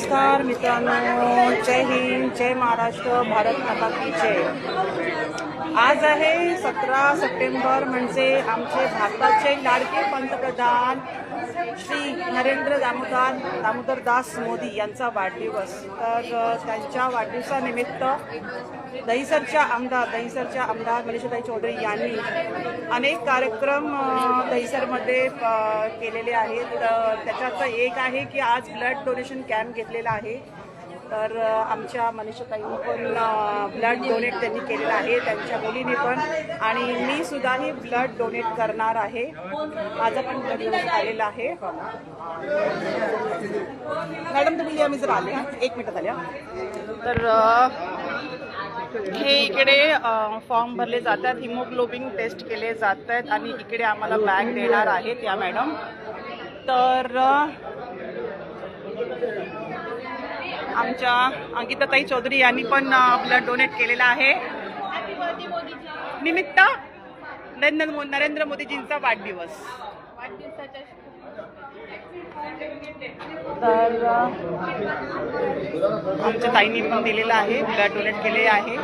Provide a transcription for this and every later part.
नमस्कार मित्रांनो, जय हिंद, जय महाराष्ट्र, भारत माता की जय। आज आहे 17 सप्टेंबर, म्हणजे आमचे भारताचे लाडके पंतप्रधान श्री नरेंद्र दामोदर दास मोदी यांचा वाढदिवस। तर त्यांच्या वाढदिवसानिमित्त दहिसरच्या आमदार मनीषाताई चौधरी यांनी अनेक कार्यक्रम दहिसरमध्ये केलेले आहेत। त्याच्यातलं एक आहे की आज ब्लड डोनेशन कॅम्प घेतलेला आहे। तर आमच्या मनीषाताईंनी पण ब्लड डोनेट त्यांनी केलेलं आहे, त्यांच्या मुलीने पण, आणि मी सुद्धाही ब्लड डोनेट करणार आहे। माझं पण ब्लड डोनेट आलेलं आहे। मॅडम तुम्ही आम्ही जर आले, एक मिनिट आल्या, तर हे इकडे फॉर्म भरले जातात, हिमोग्लोबिन टेस्ट केले जात आहेत, आणि इकडे आम्हाला बॅग देणार आहेत या मॅडम। तर आमच्या अंकिताताई चौधरी यांनी पण ब्लड डोनेट केलेलं आहे निमित्त नरेंद्र मोदीजींचा वाढदिवस। तर आमच्या ताईंनी पण दिलेलं आहे, ब्लड डोनेट केले आहे।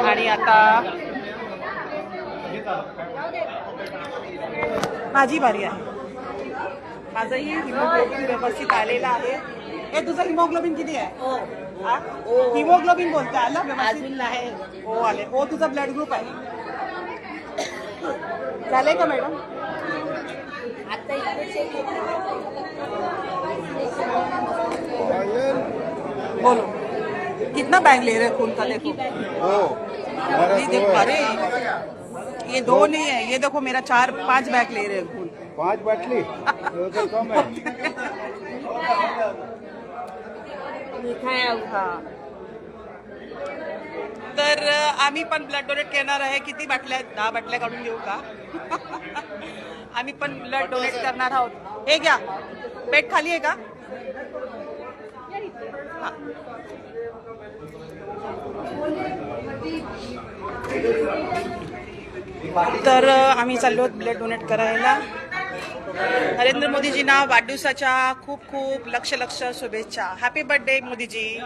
आणि आता माझी बारी आहे। माझंही हिमोग्लोबिन व्यवस्थित आलेलं आहे। हे तुझं हिमोग्लोबिन किती आहे? हिमोग्लोबिन बोलता आला व्यवस्थित आहे? हो आले। हो तुझा ब्लड ग्रुप आहे, झाले का मॅडम? बोलो कितना बैग ले रहे खून का? देखो ये देखो, अरे ये दो नहीं है, ये देखो मेरा 4-5 बैग ले रहे खून। 5 बाटली तो कम है। तर आम्ही पण ब्लड डोनेट करणार आहे। किती बाटल्या? 10 बाटल्या काढून घेऊ का? आम्ही पण ब्लड डोनेट करणार आहोत। हे घ्या, पेट खाली आहे का? तर आम्ही चाललो ब्लड डोनेट करायला। नरेंद्र मोदीजींना वाढदिवसाच्या खूप खूप लक्ष शुभेच्छा। Happy birthday Modiji.